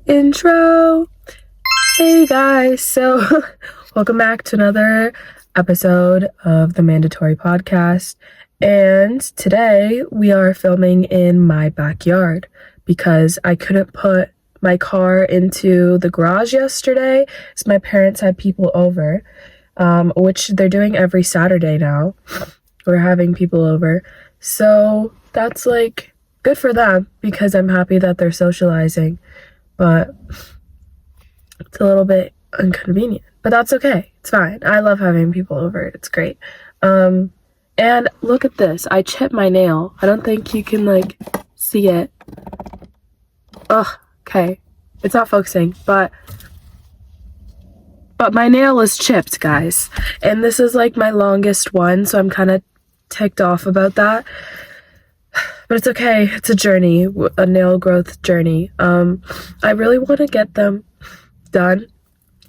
Intro. Hey guys, so welcome back to another episode of the Mandatory Podcast, and today we are filming in my backyard because I couldn't put my car into the garage yesterday, so my parents had people over, which they're doing every Saturday now. We're having people over, so that's like good for them because I'm happy that they're socializing. But it's a little bit inconvenient, but that's okay. It's fine. I love having people over. It's great. And look at this. I chipped my nail. I don't think you can like see it. Ugh. Okay. It's not focusing, but my nail is chipped, guys. And this is like my longest one, so I'm kind of ticked off about that. But it's okay. It's a journey, a nail growth journey. I really want to get them done.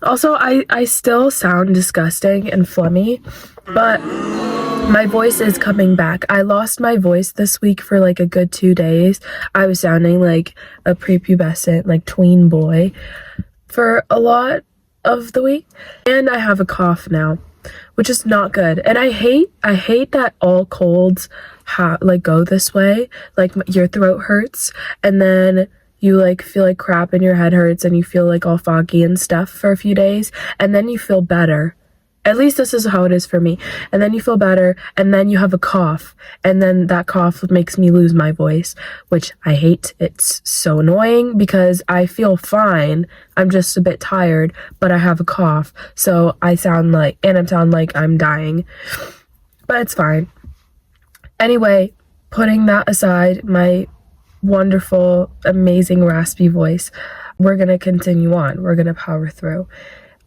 Also, I still sound disgusting and phlegmy, but my voice is coming back. I lost my voice this week for like a good 2 days. I was sounding like a prepubescent, like tween boy for a lot of the week. And I have a cough now, which is not good. And I hate that all colds go this way. Like your throat hurts and then you like feel like crap and your head hurts and you feel like all foggy and stuff for a few days and then you feel better. At least this is how it is for me. And then you feel better and then you have a cough and then that cough makes me lose my voice, which I hate. It's so annoying because I feel fine. I'm just a bit tired, but I have a cough. So I sound like I'm dying, but it's fine. Anyway, putting that aside, my wonderful, amazing, raspy voice, we're going to continue on. We're going to power through.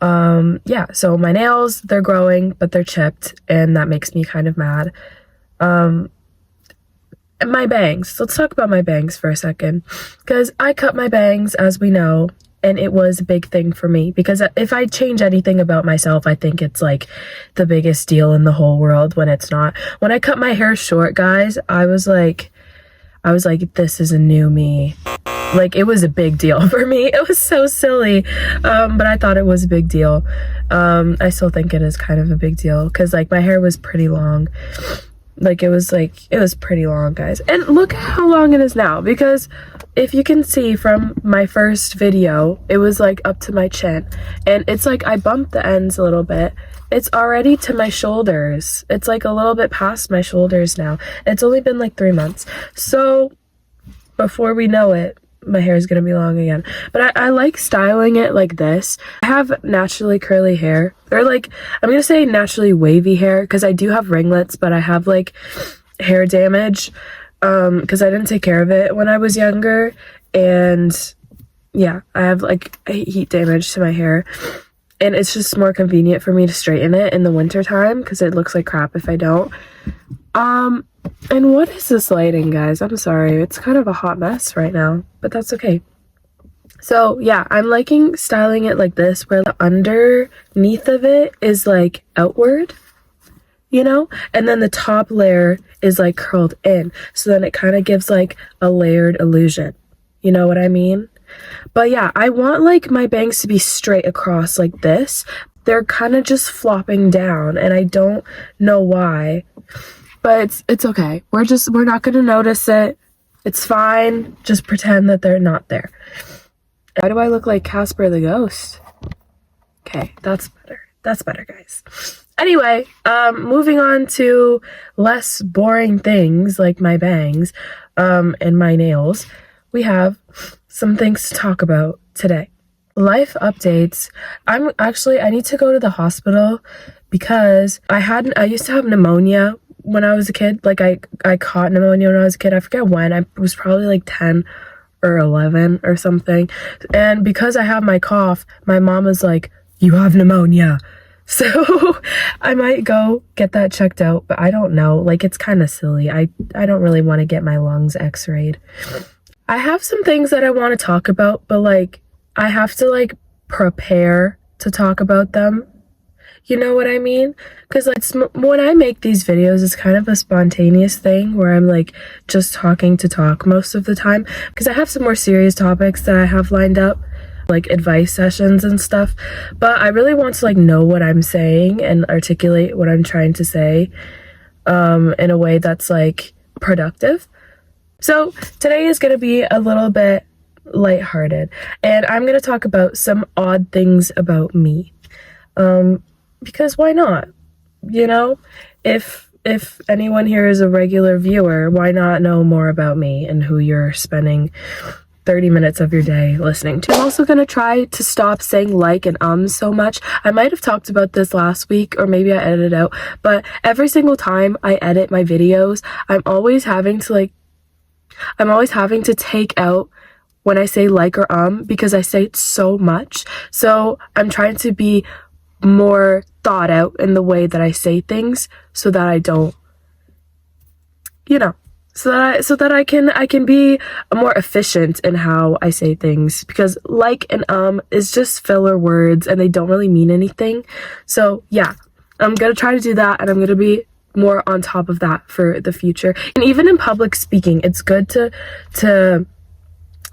So my nails, they're growing, but they're chipped, and that makes me kind of mad. And my bangs. Let's talk about my bangs for a second, because I cut my bangs, as we know, and it was a big thing for me, because if I change anything about myself, I think it's like the biggest deal in the whole world when it's not. When I cut my hair short, guys, I was like, this is a new me. Like, it was a big deal for me. It was so silly, but I thought it was a big deal. I still think it is kind of a big deal, because like my hair was pretty long. It was pretty long, guys. And look at how long it is now, because if you can see from my first video, it was like up to my chin, and it's like I bumped the ends a little bit. It's already to my shoulders. It's like a little bit past my shoulders now. It's only been like 3 months. So before we know it, my hair is going to be long again. But I like styling it like this. I have naturally curly hair, or like, I'm going to say naturally wavy hair, because I do have ringlets, but I have like hair damage, because I didn't take care of it when I was younger. And yeah, I have like heat damage to my hair. And it's just more convenient for me to straighten it in the winter time, because it looks like crap if I don't. And what is this lighting, guys? I'm sorry. It's kind of a hot mess right now, but that's okay. So yeah, I'm liking styling it like this, where the underneath of it is like outward, you know? And then the top layer is like curled in. So then it kind of gives like a layered illusion. You know what I mean? But yeah, I want like my bangs to be straight across like this. They're kind of just flopping down, and I don't know why. But it's okay. We're not going to notice it. It's fine. Just pretend that they're not there. Why do I look like Casper the Ghost? Okay, that's better. That's better, guys. Anyway, moving on to less boring things like my bangs and my nails. We have some things to talk about today. Life updates. I need to go to the hospital because I used to have pneumonia when I was a kid. Like I caught pneumonia when I was a kid. I forget when. I was probably like 10 or 11 or something. And because I have my cough, my mom was like, "You have pneumonia." So I might go get that checked out, but I don't know. Like, it's kind of silly. I don't really want to get my lungs x-rayed. I have some things that I want to talk about, but like I have to like prepare to talk about them. You know what I mean? Because like when I make these videos, it's kind of a spontaneous thing where I'm like just talking to talk most of the time, because I have some more serious topics that I have lined up like advice sessions and stuff, but I really want to like know what I'm saying and articulate what I'm trying to say in a way that's like productive. So today is going to be a little bit lighthearted, and I'm going to talk about some odd things about me, because why not? You know, if anyone here is a regular viewer, why not know more about me and who you're spending 30 minutes of your day listening to. I'm also going to try to stop saying like and so much. I might have talked about this last week, or maybe I edited it out, but every single time I edit my videos, I'm always having to take out when I say like or because I say it so much. So I'm trying to be more thought out in the way that I say things, so that I don't, so that I can be more efficient in how I say things, because like and is just filler words and they don't really mean anything. So yeah, I'm gonna try to do that, and I'm gonna be more on top of that for the future. And even in public speaking, it's good to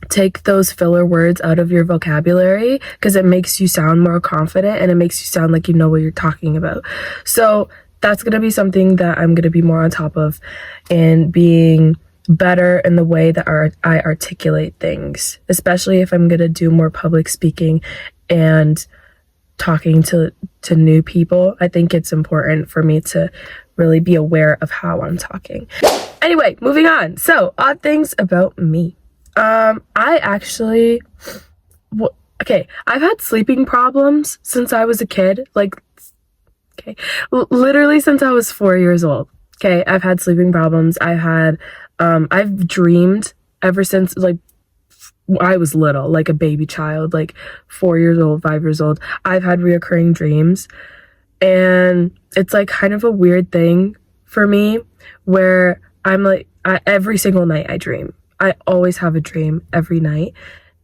take those filler words out of your vocabulary, because it makes you sound more confident and it makes you sound like you know what you're talking about. So that's going to be something that I'm going to be more on top of, and being better in the way that I articulate things, especially if I'm going to do more public speaking and talking to new people. I think it's important for me to really be aware of how I'm talking. Anyway, moving on. So, odd things about me. I've had sleeping problems since I was a kid. Literally since I was 4 years old. Okay, I've had sleeping problems. I've dreamed ever since, like, I was little, like a baby child, like 4 years old, 5 years old. I've had reoccurring dreams, and it's like kind of a weird thing for me, where I'm like, every single night I dream. I always have a dream every night,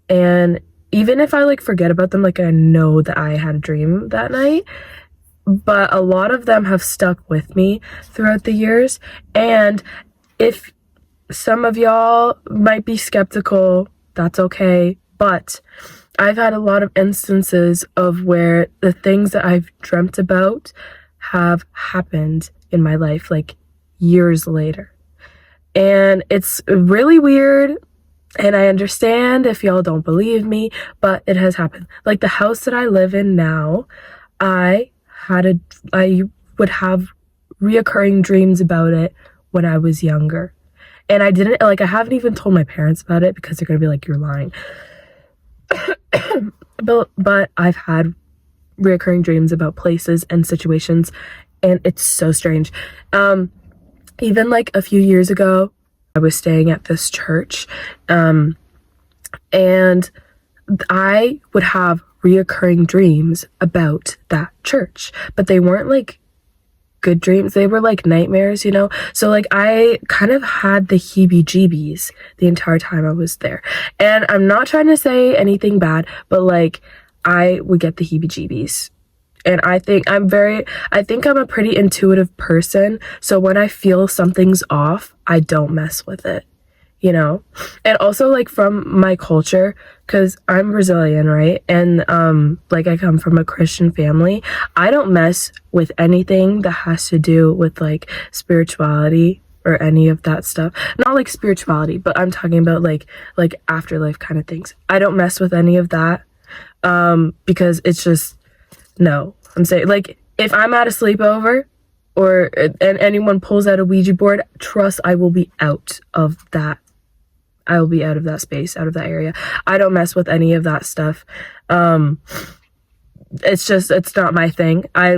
and even if I like forget about them, like I know that I had a dream that night. But a lot of them have stuck with me throughout the years. And if some of y'all might be skeptical, that's okay. But I've had a lot of instances of where the things that I've dreamt about have happened in my life, like years later. And it's really weird. And I understand if y'all don't believe me, but it has happened. Like the house that I live in now, I would have reoccurring dreams about it when I was younger. And I haven't even told my parents about it, because they're going to be like, you're lying. But I've had reoccurring dreams about places and situations, and it's so strange. Even like a few years ago, I was staying at this church, and I would have reoccurring dreams about that church, but they weren't like good dreams. They were like nightmares, So like I kind of had the heebie-jeebies the entire time I was there. And I'm not trying to say anything bad, but like I would get the heebie-jeebies. And I think I'm a pretty intuitive person. So when I feel something's off, I don't mess with it. And also like from my culture, because I'm Brazilian, right? And like I come from a Christian family. I don't mess with anything that has to do with like spirituality or any of that stuff. Not like spirituality, but I'm talking about like afterlife kind of things. I don't mess with any of that, because it's just, no. I'm saying, like, if I'm at a sleepover and anyone pulls out a Ouija board, trust I will be out of that. I will be out of that space, out of that area. I don't mess with any of that stuff. It's not my thing. I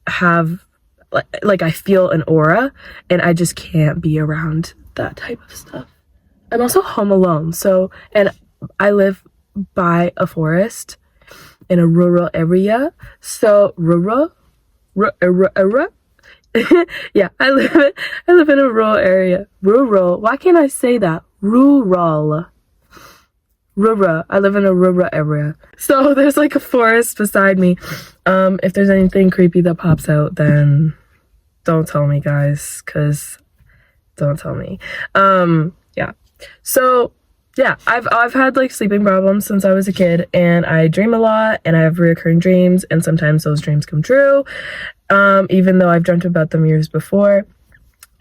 I feel an aura, and I just can't be around that type of stuff. I'm also home alone, and I live by a forest in a rural area. So yeah, I live in a rural area. Rural. Why can't I say that? Rural. I live in a rural area. So there's like a forest beside me. If there's anything creepy that pops out, then don't tell me, guys, because don't tell me. Yeah. So yeah, I've had like sleeping problems since I was a kid, and I dream a lot, and I have recurring dreams, and sometimes those dreams come true, even though I've dreamt about them years before.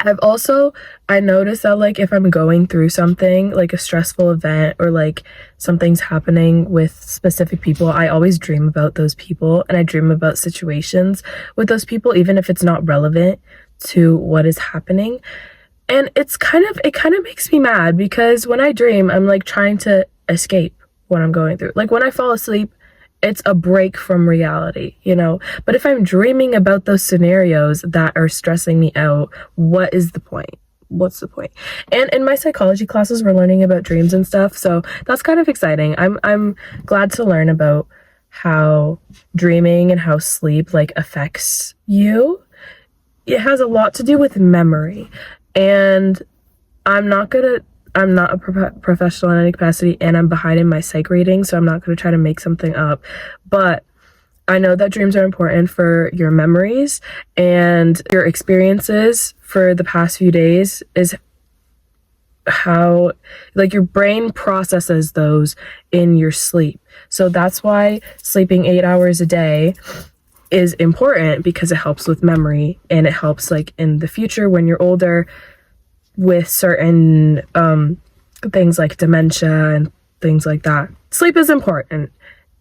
I noticed that like if I'm going through something like a stressful event or like something's happening with specific people, I always dream about those people, and I dream about situations with those people, even if it's not relevant to what is happening. And it kind of makes me mad because when I dream, I'm like trying to escape what I'm going through. Like when I fall asleep, it's a break from reality, you know? But if I'm dreaming about those scenarios that are stressing me out, what is the point? What's the point? And in my psychology classes, we're learning about dreams and stuff, so that's kind of exciting. I'm glad to learn about how dreaming and how sleep like affects you. It has a lot to do with memory, and I'm not a professional in any capacity, and I'm behind in my psych rating, so I'm not going to try to make something up. But I know that dreams are important for your memories, and your experiences for the past few days is how like your brain processes those in your sleep. So that's why sleeping 8 hours a day is important, because it helps with memory, and it helps like in the future when you're older with certain things like dementia and things like that. Sleep is important.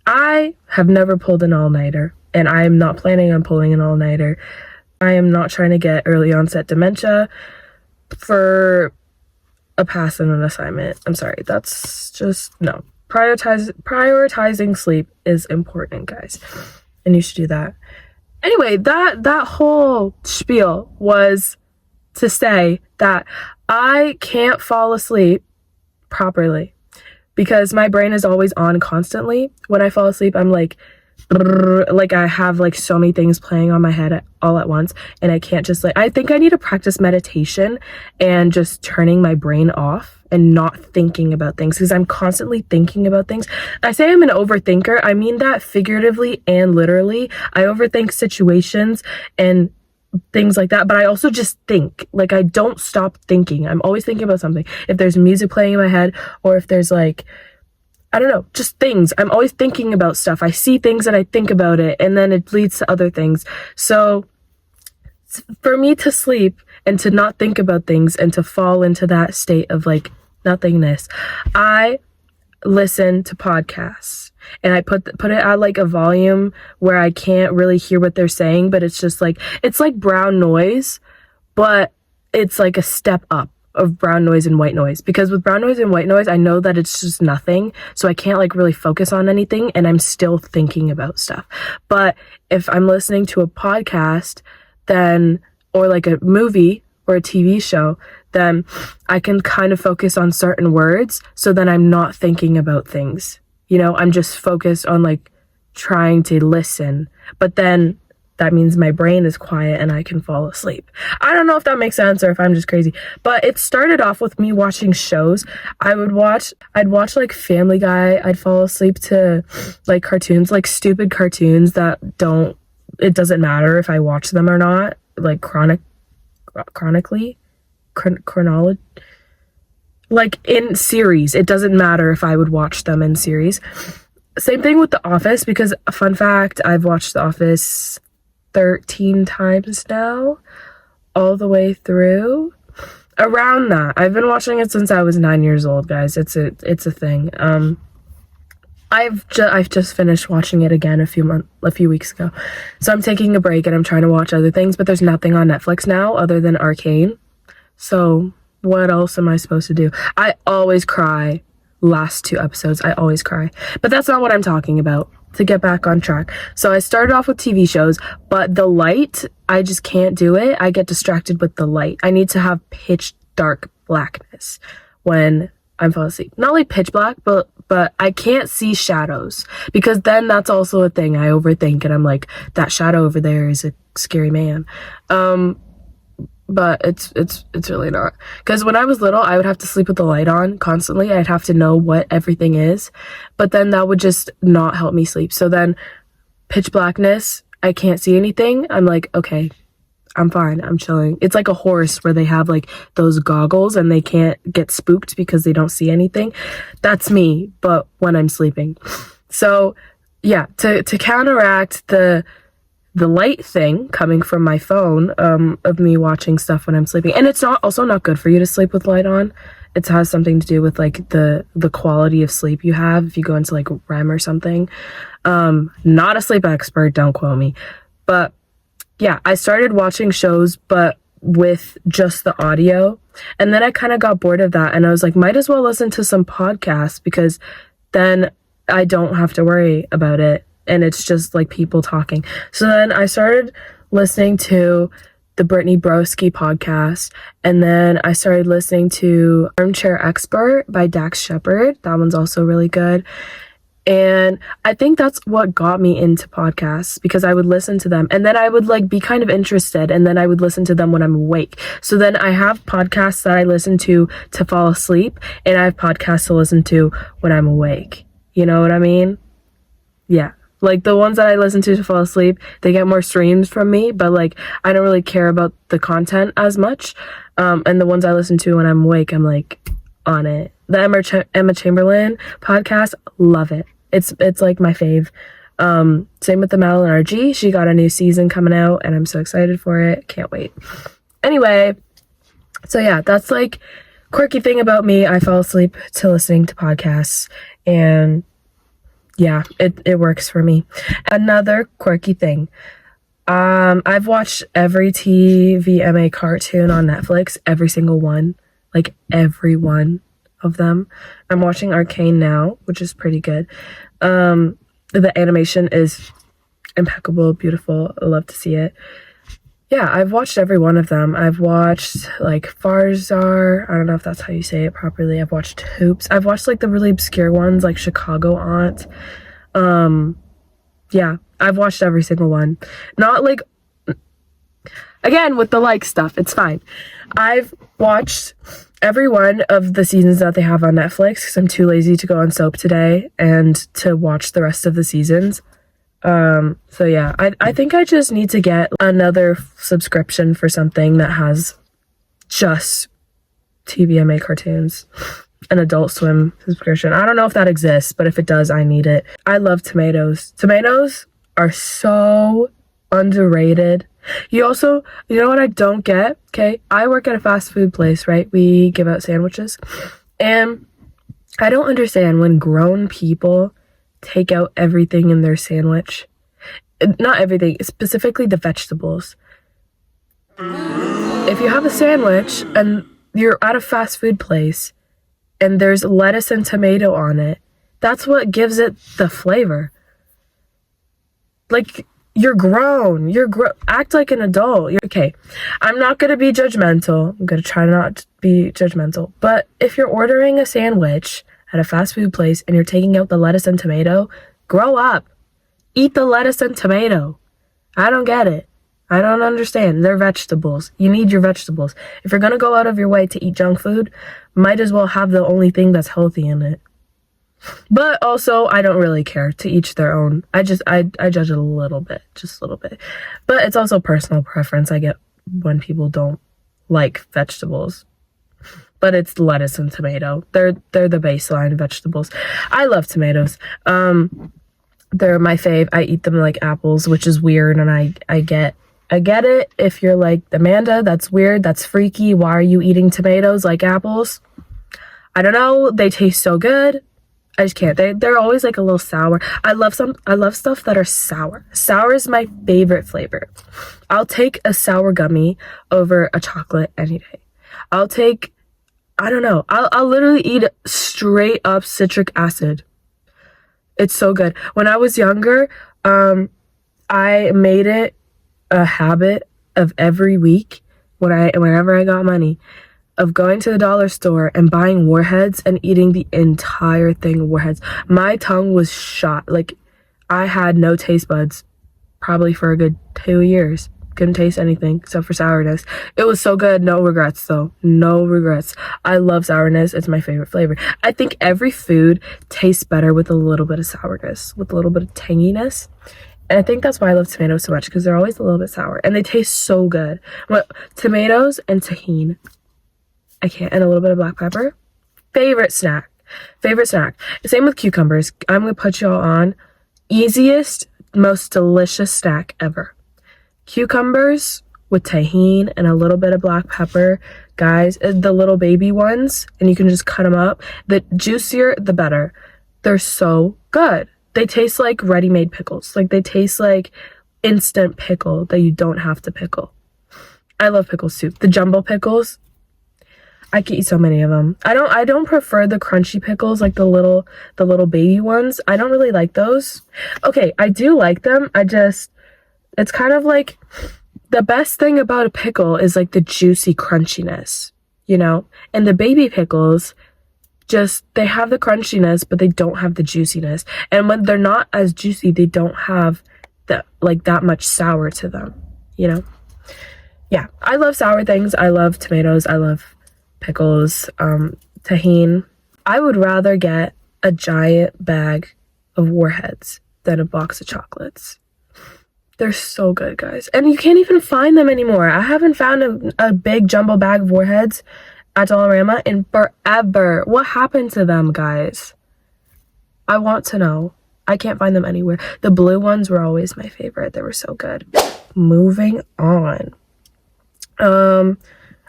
I have never pulled an all-nighter, and I am not planning on pulling an all-nighter. I am not trying to get early onset dementia for a pass and an assignment. I'm sorry, that's just no. Prioritizing sleep is important, guys, and you should do that. Anyway, that whole spiel was to say that I can't fall asleep properly because my brain is always on constantly. When I fall asleep, I'm like I have like so many things playing on my head all at once, and I can't just like, I think I need to practice meditation and just turning my brain off and not thinking about things, because I'm constantly thinking about things. I say I'm an overthinker. I mean that figuratively and literally. I overthink situations and things like that, but I also just think. Like, I don't stop thinking. I'm always thinking about something. If there's music playing in my head, or if there's like, I don't know, just things. I'm always thinking about stuff. I see things and I think about it, and then it leads to other things. So for me to sleep and to not think about things and to fall into that state of like nothingness, I listen to podcasts, and I put it at like a volume where I can't really hear what they're saying, but it's just like, it's like brown noise, but it's like a step up of brown noise and white noise, because with brown noise and white noise, I know that it's just nothing, so I can't like really focus on anything, and I'm still thinking about stuff. But if I'm listening to a podcast, then, or like a movie or a TV show, then I can kind of focus on certain words, so then I'm not thinking about things. You know, I'm just focused on like trying to listen, but then that means my brain is quiet and I can fall asleep. I don't know if that makes sense or if I'm just crazy, but it started off with me watching shows. I'd watch like Family Guy. I'd fall asleep to like cartoons, like stupid cartoons that it doesn't matter if I watch them or not, like chronology, like in series. It doesn't matter if I would watch them in series. Same thing with The Office, because fun fact, I've watched The Office 13 times now, all the way through. Around that. I've been watching it since I was 9 years old, guys. It's a thing. I've just finished watching it again a few weeks ago. So I'm taking a break and I'm trying to watch other things, but there's nothing on Netflix now other than Arcane. So what else am I supposed to do? I always cry last 2 episodes. I always cry. But that's not what I'm talking about. To get back on track. So I started off with TV shows, but the light, I just can't do it. I get distracted with the light. I need to have pitch dark blackness when I'm falling asleep. Not like pitch black, but I can't see shadows, because then that's also a thing. I overthink and I'm like, that shadow over there is a scary man. But it's really not. Because when I was little, I would have to sleep with the light on constantly. I'd have to know what everything is. But then that would just not help me sleep. So then pitch blackness, I can't see anything. I'm like, okay, I'm fine. I'm chilling. It's like a horse where they have like those goggles and they can't get spooked because they don't see anything. That's me, but when I'm sleeping. So yeah, to counteract the light thing coming from my phone, of me watching stuff when I'm sleeping. And it's also not good for you to sleep with light on. It has something to do with like the quality of sleep you have if you go into like REM or something. Not a sleep expert, don't quote me. But yeah, I started watching shows, but with just the audio. And then I kind of got bored of that. And I was like, might as well listen to some podcasts because then I don't have to worry about it. And it's just like people talking. So then I started listening to the Brittany Broski podcast. And then I started listening to Armchair Expert by Dax Shepard. That one's also really good. And I think that's what got me into podcasts because I would listen to them and then I would like be kind of interested and then I would listen to them when I'm awake. So then I have podcasts that I listen to fall asleep and I have podcasts to listen to when I'm awake. You know what I mean? Yeah. Like the ones that I listen to fall asleep, they get more streams from me, but like I don't really care about the content as much. And the ones I listen to when I'm awake, I'm like on it. The Emma Chamberlain podcast, love it. It's like my fave. Same with the Madeline RG. She got a new season coming out and I'm so excited for it. Can't wait. Anyway, so yeah, that's like quirky thing about me. I fall asleep to listening to podcasts and yeah, it works for me. Another quirky thing. I've watched every TVMA cartoon on Netflix, every single one. Like every one of them. I'm watching Arcane now, which is pretty good. The animation is impeccable, beautiful. I love to see it. Yeah, I've watched every one of them. I've watched like Farzar. I don't know if that's how you say it properly. I've watched Hoops. I've watched like the really obscure ones like Chicago Aunt. Yeah, I've watched every single one. Not like, again, with the like stuff, it's fine. I've watched every one of the seasons that they have on Netflix because I'm too lazy to go on Soap today and to watch the rest of the seasons. So yeah, I think I just need to get another subscription for something that has just TVMA cartoons. An Adult Swim subscription. I don't know if that exists, but if it does, I need it. I love tomatoes. Tomatoes are so underrated. You know what I don't get? Okay, I work at a fast food place, right? We give out sandwiches. And I don't understand when grown people take out everything in their sandwich. Not everything, specifically the vegetables. If you have a sandwich and you're at a fast food place and there's lettuce and tomato on it, that's what gives it the flavor. Like, you're grown. Act like an adult. Okay, I'm not going to be judgmental. I'm going to try not to be judgmental. But if you're ordering a sandwich at a fast food place and you're taking out the lettuce and tomato, grow up. Eat the lettuce and tomato. I don't get it. I don't understand. They're vegetables. You need your vegetables. If you're going to go out of your way to eat junk food, might as well have the only thing that's healthy in it. But also, I don't really care. To each their own. I judge it a little bit. Just a little bit. But it's also personal preference. I get when people don't like vegetables. But it's lettuce and tomato. They're the baseline vegetables. I love tomatoes. They're my fave. I eat them like apples, which is weird, and I get it if you're like, Amanda, that's weird, that's freaky. Why are you eating tomatoes like apples? I don't know. They taste so good. I just can't. They're always like a little sour. I love stuff that are sour. Sour is my favorite flavor. I'll take a sour gummy over a chocolate any day. I'll literally eat straight up citric acid. It's so good. When I was younger, I made it a habit of every week whenever I got money, of going to the dollar store and buying Warheads and eating the entire thing of Warheads. My tongue was shot. Like, I had no taste buds probably for a good 2 years. Couldn't taste anything except for sourness. It was so good. No regrets, though. No regrets. I love sourness. It's my favorite flavor. I think every food tastes better with a little bit of sourness, with a little bit of tanginess. And I think that's why I love tomatoes so much, because they're always a little bit sour. And they taste so good. Tomatoes and tahini. I can't. And a little bit of black pepper. Favorite snack. Same with cucumbers. I'm going to put y'all on. Easiest, most delicious snack ever. Cucumbers with tahini and a little bit of black pepper. Guys, the little baby ones. And you can just cut them up. The juicier, the better. They're so good. They taste like ready-made pickles. Like, they taste like instant pickle that you don't have to pickle. I love pickles too. The jumbo pickles, I could eat so many of them. I don't prefer the crunchy pickles, like the little baby ones. I don't really like those. Okay, I do like them. It's kind of like, the best thing about a pickle is like the juicy crunchiness, you know? And the baby pickles, they have the crunchiness, but they don't have the juiciness. And when they're not as juicy, they don't have that much sour to them, you know? Yeah, I love sour things. I love tomatoes. I love pickles, tahini. I would rather get a giant bag of Warheads than a box of chocolates. They're so good, guys. And you can't even find them anymore. I haven't found a big jumbo bag of Warheads at Dollarama in forever. What happened to them, guys? I want to know. I can't find them anywhere. The blue ones were always my favorite. They were so good. Moving on.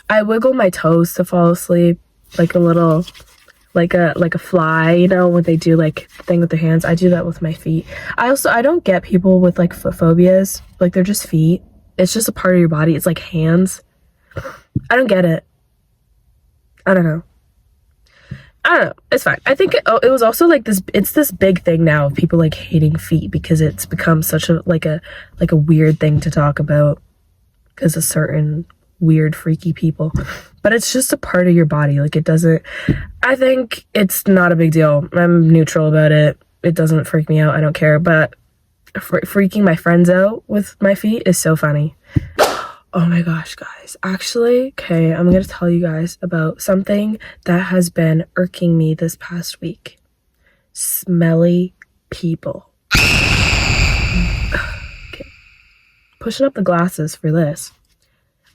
I wiggle my toes to fall asleep, like a little, like a fly, you know, when they do like the thing with their hands. I do that with my feet. I don't get people with like foot phobias. Like, they're just feet. It's just a part of your body. It's like hands. I don't get it. I don't know. It's fine. I think it was also like this. It's this big thing now of people like hating feet, because it's become such a weird thing to talk about because of certain weird, freaky people. But it's just a part of your body. Like, it doesn't. I think it's not a big deal. I'm neutral about it. It doesn't freak me out. I don't care. But freaking my friends out with my feet is so funny. Oh my gosh, guys. Actually, okay, I'm going to tell you guys about something that has been irking me this past week. Smelly people. Okay. Pushing up the glasses for this.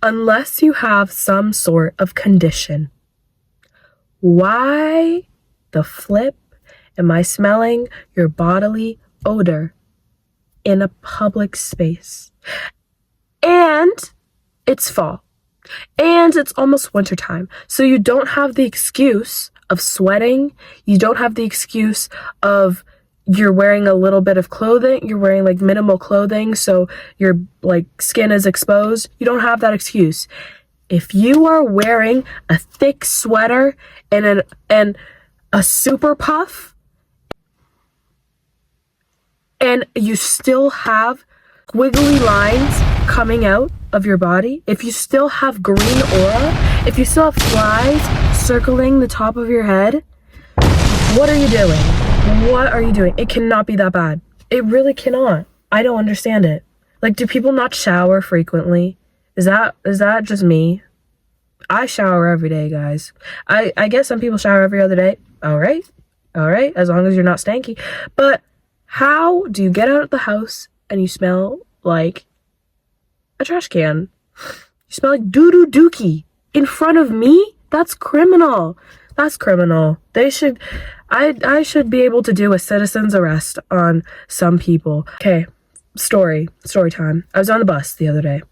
Unless you have some sort of condition, why the flip am I smelling your bodily odor in a public space? And it's fall. And it's almost wintertime. So you don't have the excuse of sweating. You don't have the excuse of you're wearing a little bit of clothing. You're wearing like minimal clothing, so your like skin is exposed. You don't have that excuse. If you are wearing a thick sweater and a super puff, and you still have squiggly lines coming out of your body, if you still have green aura, if you still have flies circling the top of your head, what are you doing? What are you doing? It cannot be that bad. It really cannot. I don't understand it. Like, do people not shower frequently? Is that just me? I shower every day, guys. I guess some people shower every other day. All right, as long as you're not stanky. But how do you get out of the house and you smell like a trash can? You smell like doo-doo dookie in front of me? That's criminal. That's criminal. They should, I should be able to do a citizen's arrest on some people. Okay, story time. I was on the bus the other day,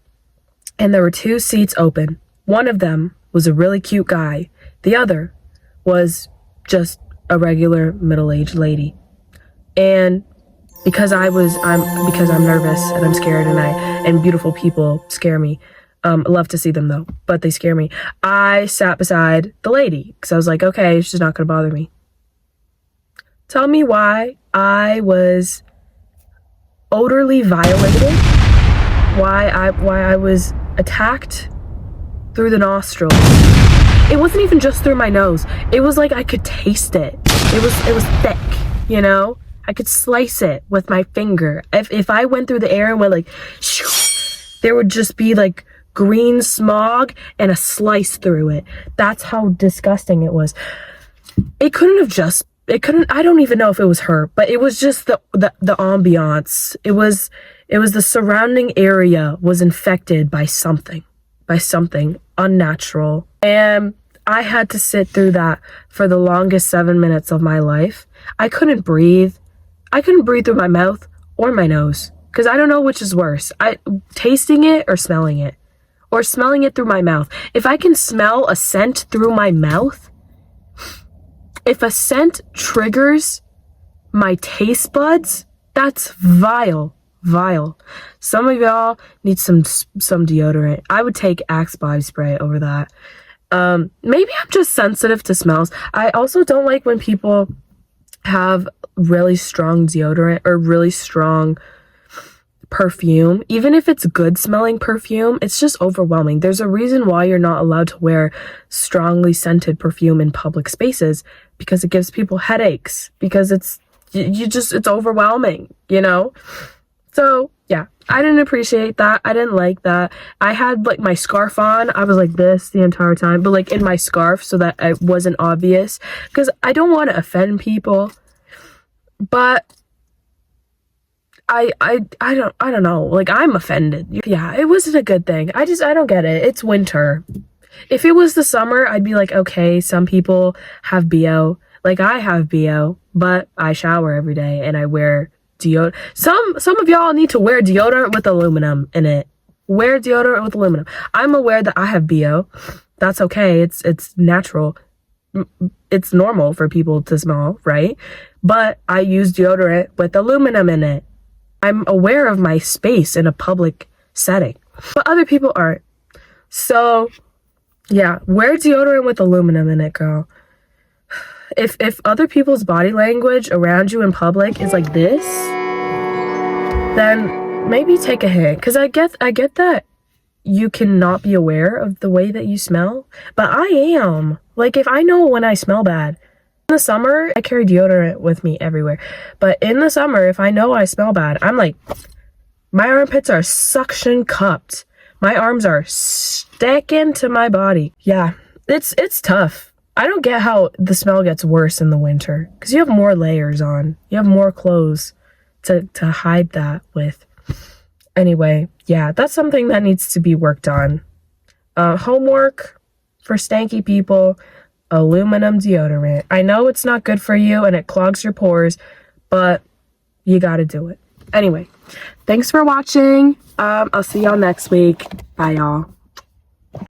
and there were 2 seats open. One of them was a really cute guy. The other was just a regular middle-aged lady. And because I'm nervous and I'm scared, and beautiful people scare me. I love to see them though, but they scare me. I sat beside the lady because I was like, okay, she's not gonna bother me. Tell me why I was odorly violated, why I was attacked through the nostrils. It wasn't even just through my nose. It was like I could taste it. It was thick, you know? I could slice it with my finger. If I went through the air and went like, shoo, there would just be like green smog and a slice through it. That's how disgusting it was. It couldn't have just I don't even know if it was her, but it was just the ambiance. It was the surrounding area was infected by something unnatural. And I had to sit through that for the longest 7 minutes of my life. I couldn't breathe. I couldn't breathe through my mouth or my nose, because I don't know which is worse. Tasting it or smelling it, or smelling it through my mouth. If I can smell a scent through my mouth, if a scent triggers my taste buds, that's vile. Some of y'all need some deodorant. I would take Axe body spray over that. Maybe I'm just sensitive to smells. I also don't like when people have really strong deodorant or really strong perfume. Even if it's good smelling perfume, it's just overwhelming. There's a reason why you're not allowed to wear strongly scented perfume in public spaces, because it gives people headaches, because it's overwhelming, you know? So yeah, I didn't appreciate that. I didn't like that. I had like my scarf on. I was like this the entire time, but like in my scarf so that it wasn't obvious, because I don't want to offend people. But I don't know. Like, I'm offended. Yeah, it wasn't a good thing. I don't get it. It's winter. If it was the summer, I'd be like, okay, some people have BO. Like, I have BO, but I shower every day and I wear deodorant. Some of y'all need to wear deodorant with aluminum in it. Wear deodorant with aluminum. I'm aware that I have BO. That's okay. It's natural. It's normal for people to smell, right? But I use deodorant with aluminum in it. I'm aware of my space in a public setting, but other people aren't. So yeah, wear deodorant with aluminum in it, girl. If other people's body language around you in public is like this, then maybe take a hint. Because I get that you cannot be aware of the way that you smell, but I am. Like, if I know when I smell bad. In the summer, I carry deodorant with me everywhere. But in the summer, if I know I smell bad, I'm like, my armpits are suction cupped. My arms are sticking to my body. Yeah, it's tough. I don't get how the smell gets worse in the winter, because you have more layers on. You have more clothes to hide that with. Anyway, yeah, that's something that needs to be worked on. Homework for stanky people: aluminum deodorant. I know it's not good for you and it clogs your pores, but you gotta do it. Anyway, thanks for watching. I'll see y'all next week. Bye, y'all.